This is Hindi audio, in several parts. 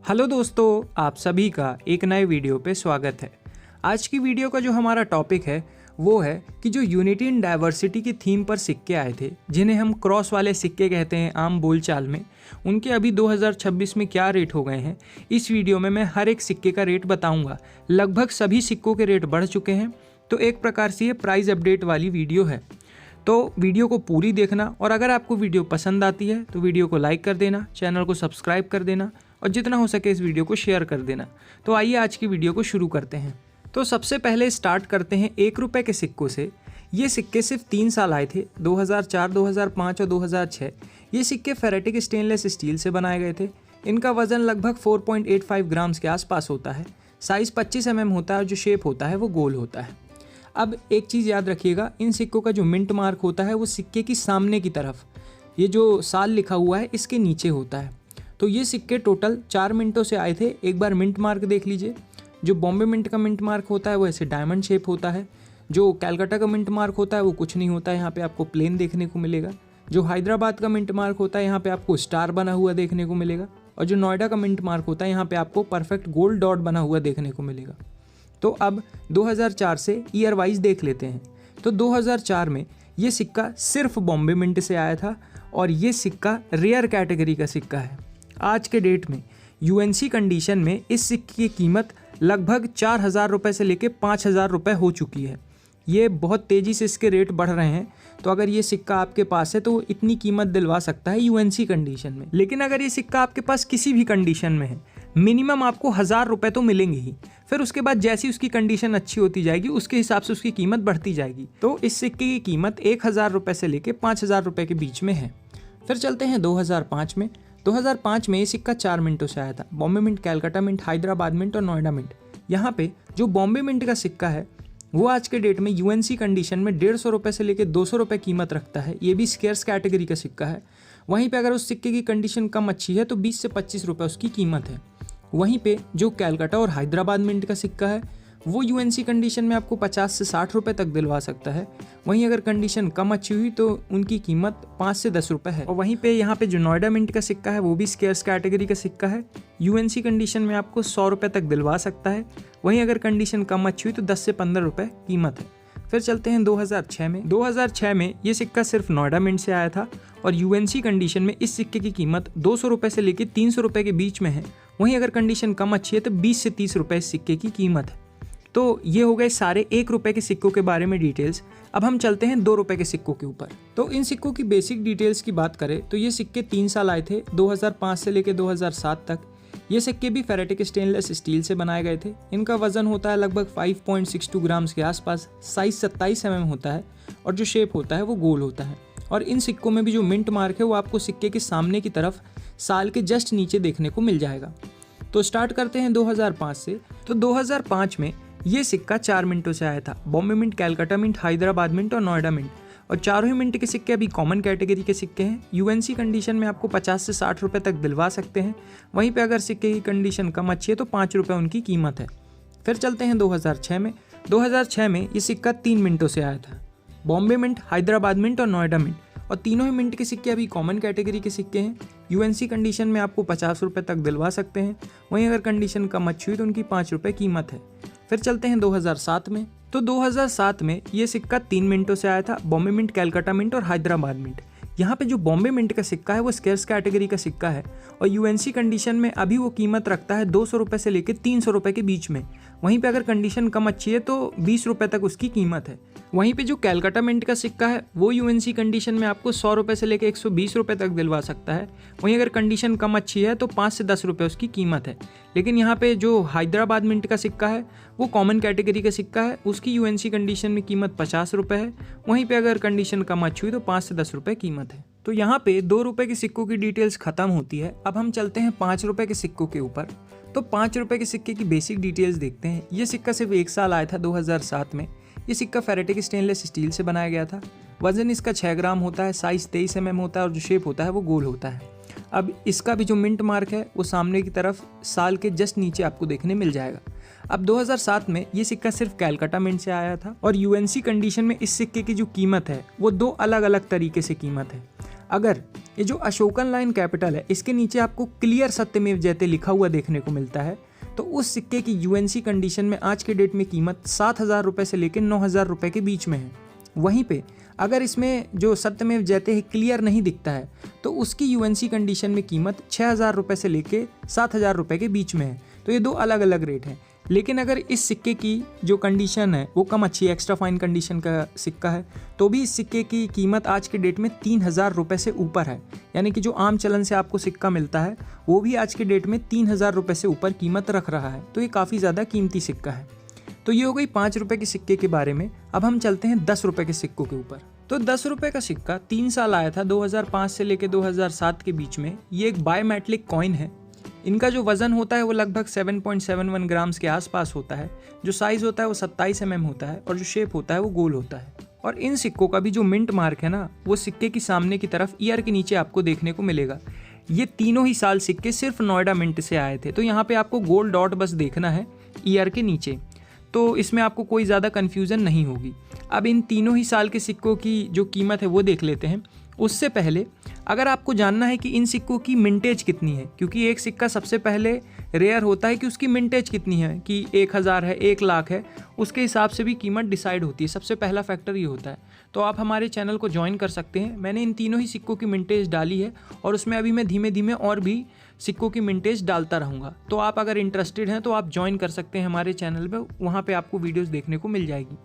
हेलो दोस्तों, आप सभी का एक नए वीडियो पे स्वागत है। आज की वीडियो का जो हमारा टॉपिक है वो है कि जो यूनिटी इन डाइवर्सिटी की थीम पर सिक्के आए थे, जिन्हें हम क्रॉस वाले सिक्के कहते हैं आम बोलचाल में, उनके अभी 2026 में क्या रेट हो गए हैं। इस वीडियो में मैं हर एक सिक्के का रेट बताऊंगा। लगभग सभी सिक्कों के रेट बढ़ चुके हैं, तो एक प्रकार से ये प्राइस अपडेट वाली वीडियो है। तो वीडियो को पूरी देखना, और अगर आपको वीडियो पसंद आती है तो वीडियो को लाइक कर देना, चैनल को सब्सक्राइब कर देना और जितना हो सके इस वीडियो को शेयर कर देना। तो आइए आज की वीडियो को शुरू करते हैं। तो सबसे पहले स्टार्ट करते हैं 1 रुपये के सिक्कों से। ये सिक्के सिर्फ 3 साल आए थे, 2004, 2005 और 2006। ये सिक्के फेरेटिक स्टेनलेस स्टील से बनाए गए थे। इनका वजन लगभग 4.85 ग्राम्स के आसपास होता है। साइज़ 25 mm होता है और जो शेप होता है वो गोल होता है। अब एक चीज़ याद रखिएगा, इन सिक्कों का जो मिंट मार्क होता है वो सिक्के की सामने की तरफ, ये जो साल लिखा हुआ है इसके नीचे होता है। तो ये सिक्के टोटल 4 मिनटों से आए थे। एक बार मिंट मार्क देख लीजिए। जो बॉम्बे मिंट का मिंट मार्क होता है वो ऐसे डायमंड शेप होता है। जो कैलकाटा का मिंट मार्क होता है वो कुछ नहीं होता है, यहाँ पे आपको प्लेन देखने को मिलेगा। जो हैदराबाद का मिंट मार्क होता है यहाँ पे आपको स्टार बना हुआ देखने को मिलेगा। और जो नोएडा का मिंट मार्क होता है यहाँ पे आपको परफेक्ट गोल्ड डॉट बना हुआ देखने को मिलेगा। तो अब 2004 से ईयर वाइज देख लेते हैं। तो 2004 में ये सिक्का सिर्फ बॉम्बे मिंट से आया था और ये सिक्का रेयर कैटेगरी का सिक्का है। आज के डेट में यूएनसी कंडीशन में इस सिक्के की कीमत लगभग 4,000 रुपये से लेकर 5,000 रुपये हो चुकी है। ये बहुत तेज़ी से इसके रेट बढ़ रहे हैं। तो अगर ये सिक्का आपके पास है तो वो इतनी कीमत दिलवा सकता है यूएनसी कंडीशन में। लेकिन अगर ये सिक्का आपके पास किसी भी कंडीशन में है, मिनिमम आपको 1,000 रुपये तो मिलेंगे ही। फिर उसके बाद जैसी उसकी कंडीशन अच्छी होती जाएगी उसके हिसाब से उसकी कीमत बढ़ती जाएगी। तो इस सिक्के की कीमत 1,000 रुपये से लेकर 5,000 रुपये के बीच में है। फिर चलते हैं 2005 में। 2005 में ये सिक्का 4 मिनटों से आया था। Bombay mint, Calcutta mint, Hyderabad mint और नोएडा मिंट। यहाँ पे जो बॉम्बे मिंट का सिक्का है वो आज के डेट में यूएनसी कंडीशन में 150 रुपये से लेकर 200 रुपये कीमत रखता है। ये भी स्केर्स कैटेगरी का सिक्का है। वहीं पे अगर उस सिक्के की कंडीशन कम अच्छी है तो 20 से 25 रुपये उसकी कीमत है। वहीं पे जो कैलकाटा और हैदराबाद मिंट का सिक्का है वो यूएनसी कंडीशन में आपको 50 से 60 रुपये तक दिलवा सकता है। वहीं अगर कंडीशन कम अच्छी हुई तो उनकी कीमत 5 से 10 रुपये है। और वहीं पे यहाँ पे जो नोएडा मिंट का सिक्का है वो भी स्केर्स कैटेगरी का सिक्का है। यूएनसी कंडीशन में आपको 100 रुपये तक दिलवा सकता है। वहीं अगर कंडीशन कम अच्छी हुई तो 10 से 15 रुपये कीमत है। फिर चलते हैं 2006 में। 2006 में ये सिक्का सिर्फ नोएडा मिंट से आया था और यूएनसी कंडीशन में इस सिक्के की कीमत 200 रुपये से लेकर 300 रुपये के बीच में है। वहीं अगर कंडीशन कम अच्छी है तो 20 से 30 रुपये इस सिक्के की कीमत है। तो ये हो गए सारे 1 रुपये के सिक्कों के बारे में डिटेल्स। अब हम चलते हैं 2 रुपये के सिक्कों के ऊपर। तो इन सिक्कों की बेसिक डिटेल्स की बात करें तो ये सिक्के 3 साल आए थे, 2005 से लेकर 2007 तक। ये सिक्के भी फेरेटिक स्टेनलेस स्टील से बनाए गए थे। इनका वजन होता है लगभग 5.62 ग्राम्स के आसपास। साइज 27 mm होता है और जो शेप होता है वो गोल होता है। और इन सिक्कों में भी जो मिंट मार्क है वो आपको सिक्के के सामने की तरफ साल के जस्ट नीचे देखने को मिल जाएगा। तो स्टार्ट करते हैं 2005 से। तो 2005 में ये सिक्का 4 मिनटों से आया था। Bombay mint, Calcutta mint, Hyderabad mint और नोएडा मिंट। और चारों ही मिंट के सिक्के अभी कॉमन कैटेगरी के सिक्के हैं। यूएनसी कंडीशन में आपको 50 से 60 रुपये तक दिलवा सकते हैं। वहीं पे अगर सिक्के की कंडीशन कम अच्छी है तो 5 रुपये उनकी कीमत है। फिर चलते हैं 2006 में। 2006 में ये सिक्का 3 मिनटों से आया था। बॉम्बे मिंट, हैदराबाद मिंट और नोएडा मिंट। और तीनों ही मिंट के सिक्के अभी कॉमन कैटेगरी के सिक्के हैं। यूएनसी कंडीशन में आपको 50 रुपये तक दिलवा सकते हैं। वहीं अगर कंडीशन कम अच्छी हुई तो उनकी 5 रुपये कीमत है। फिर चलते हैं 2007 में। तो 2007 में ये सिक्का 3 मिनटों से आया था। बॉम्बे मिंट, कैलकाटा मिंट और हैदराबाद मिंट। यहाँ पे जो बॉम्बे मिंट का सिक्का है वो स्केर्स कैटेगरी का सिक्का है और यूएनसी कंडीशन में अभी वो कीमत रखता है 200 रुपये से लेकर 300 रुपये के बीच में। वहीं पे अगर कंडीशन कम अच्छी है तो 20 रुपये तक उसकी कीमत है। वहीं पे जो कैलकाटा मिंट का सिक्का है वो यूएनसी कंडीशन में आपको 100 रुपये से लेकर 120 रुपये तक दिलवा सकता है। वहीं अगर कंडीशन कम अच्छी है तो 5 से 10 रुपये उसकी कीमत है। लेकिन यहाँ पे जो हैदराबाद मिंट का सिक्का है वो कॉमन कैटेगरी का सिक्का है। उसकी यूएनसी कंडीशन में कीमत 50 रुपये है। वहीं पे अगर कंडीशन कम अच्छी हुई तो 5 से 10 रुपये कीमत है। तो यहाँ पे 2 रुपये के सिक्कों की डिटेल्स खत्म होती है। अब हम चलते हैं 5 रुपये के सिक्कों के ऊपर। तो 5 रुपये के सिक्के की बेसिक डिटेल्स देखते हैं। ये सिक्का सिर्फ 1 साल आया था 2007 में। ये सिक्का फेरेटिक स्टेनलेस स्टील से बनाया गया था। वजन इसका 6 ग्राम होता है। साइज 23 mm होता है और जो शेप होता है वो गोल होता है। अब इसका भी जो मिंट मार्क है वो सामने की तरफ साल के जस्ट नीचे आपको देखने मिल जाएगा। अब 2007 में ये सिक्का सिर्फ कैलकाटा मिंट से आया था और यूएनसी कंडीशन में इस सिक्के की जो कीमत है वो 2 अलग अलग तरीके से कीमत है। अगर ये जो अशोकन लाइन कैपिटल है इसके नीचे आपको क्लियर सत्यमेव जयते लिखा हुआ देखने को मिलता है, तो उस सिक्के की यूएनसी कंडीशन में आज के डेट में कीमत 7,000 रुपये से लेकर 9,000 रुपये के बीच में है। वहीं पे अगर इसमें जो सत्यमेव जयते है क्लियर नहीं दिखता है तो उसकी यूएनसी कंडीशन में कीमत 6,000 रुपये से लेकर 7,000 रुपये के बीच में है। तो ये दो अलग अलग रेट हैं। लेकिन अगर इस सिक्के की जो कंडीशन है वो कम अच्छी है, एक्स्ट्रा फाइन कंडीशन का सिक्का है, तो भी इस सिक्के की कीमत आज के डेट में 3,000 रुपये से ऊपर है। यानी कि जो आम चलन से आपको सिक्का मिलता है वो भी आज के डेट में 3,000 रुपये से ऊपर कीमत रख रहा है। तो ये काफ़ी ज़्यादा कीमती सिक्का है। तो ये हो गई 5 रुपये के सिक्के के बारे में। अब हम चलते हैं 10 रुपये के सिक्कों के ऊपर। तो 10 रुपये का सिक्का 3 साल आया था, 2005 से लेकर 2007 के बीच में। ये एक बायोमेट्रिक कॉइन है। इनका जो वज़न होता है वो लगभग 7.71 ग्राम्स के आसपास होता है। जो साइज़ होता है वो 27 mm होता है और जो शेप होता है वो गोल होता है। और इन सिक्कों का भी जो मिंट मार्क है ना, वो सिक्के की सामने की तरफ ईयर के नीचे आपको देखने को मिलेगा। ये तीनों ही साल सिक्के सिर्फ नोएडा मिंट से आए थे। तो यहाँ पे आपको गोल्ड डॉट बस देखना है ईयर के नीचे, तो इसमें आपको कोई ज़्यादा कन्फ्यूज़न नहीं होगी। अब इन तीनों ही साल के सिक्कों की जो कीमत है वो देख लेते हैं। उससे पहले अगर आपको जानना है कि इन सिक्कों की मिंटेज कितनी है, क्योंकि एक सिक्का सबसे पहले रेयर होता है कि उसकी मिंटेज कितनी है, कि 1,000 है, 1,00,000 है, उसके हिसाब से भी कीमत डिसाइड होती है। सबसे पहला फैक्टर ये होता है। तो आप हमारे चैनल को ज्वाइन कर सकते हैं। मैंने इन तीनों ही सिक्कों की मिंटेज डाली है और उसमें अभी मैं धीमे धीमे और भी सिक्कों की मिंटेज डालता रहूँगा। तो आप अगर इंटरेस्टेड हैं तो आप ज्वाइन कर सकते हैं हमारे चैनल पर, वहाँ पर आपको वीडियोज़ देखने को मिल जाएगी।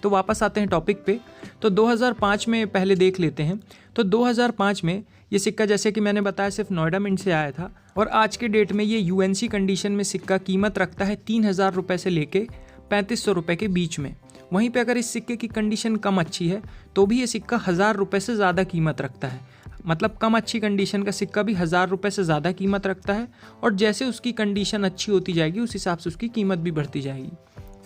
तो वापस आते हैं टॉपिक पे। तो 2005 में पहले देख लेते हैं। तो 2005 में ये सिक्का, जैसे कि मैंने बताया, सिर्फ नोएडा मिंट से आया था और आज के डेट में ये यूएनसी कंडीशन में सिक्का कीमत रखता है 3,000 रुपये से लेके 3,500 रुपये के बीच में। वहीं पे अगर इस सिक्के की कंडीशन कम अच्छी है तो भी ये सिक्का 1,000 रुपये से ज़्यादा कीमत रखता है। मतलब कम अच्छी कंडीशन का सिक्का भी 1,000 रुपये से ज़्यादा कीमत रखता है और जैसे उसकी कंडीशन अच्छी होती जाएगी उस हिसाब से उसकी कीमत भी बढ़ती जाएगी।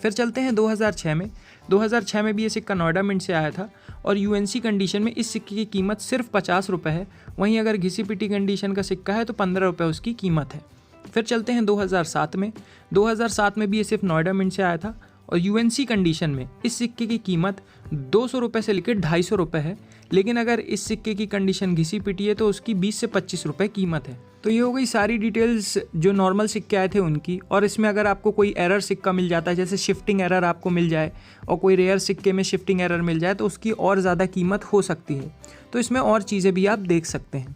फिर चलते हैं 2006 में। 2006 में भी ये सिक्का नोएडा मिंट से आया था और यूएनसी कंडीशन में इस सिक्के की कीमत सिर्फ 50 रुपये है। वहीं अगर घिसी पिटी कंडीशन का सिक्का है तो 15 रुपये उसकी कीमत है। फिर चलते हैं 2007 में। 2007 में भी ये सिर्फ नोएडा मिंट से आया था और यूएनसी कंडीशन में इस सिक्के की कीमत 200 रुपये से लेकर 250 रुपये है। लेकिन अगर इस सिक्के की कंडीशन घिसी पिटी है तो उसकी 20 से 25 रुपये कीमत है। तो ये हो गई सारी डिटेल्स जो नॉर्मल सिक्के आए थे उनकी। और इसमें अगर आपको कोई एरर सिक्का मिल जाता है, जैसे शिफ्टिंग एरर आपको मिल जाए और कोई रेयर सिक्के में शिफ्टिंग एरर मिल जाए, तो उसकी और ज़्यादा कीमत हो सकती है। तो इसमें और चीज़ें भी आप देख सकते हैं।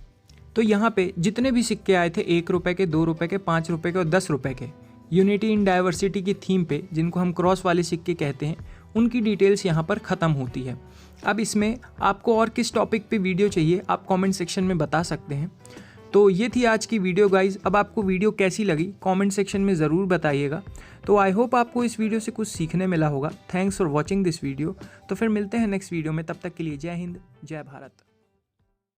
तो यहाँ पे जितने भी सिक्के आए थे 1 रुपये के, 2 रुपये के, 5 रुपये के और 10 रुपये के, यूनिटी इन डाइवर्सिटी की थीम पे, जिनको हम क्रॉस वाले सिक्के कहते हैं, उनकी डिटेल्स यहाँ पर ख़त्म होती है। अब इसमें आपको और किस टॉपिक पे वीडियो चाहिए आप कमेंट सेक्शन में बता सकते हैं। तो ये थी आज की वीडियो गाइज। अब आपको वीडियो कैसी लगी कमेंट सेक्शन में ज़रूर बताइएगा। तो आई होप आपको इस वीडियो से कुछ सीखने मिला होगा। Thanks for watching this video. तो फिर मिलते हैं नेक्स्ट वीडियो में, तब तक के लिए जय हिंद, जय भारत।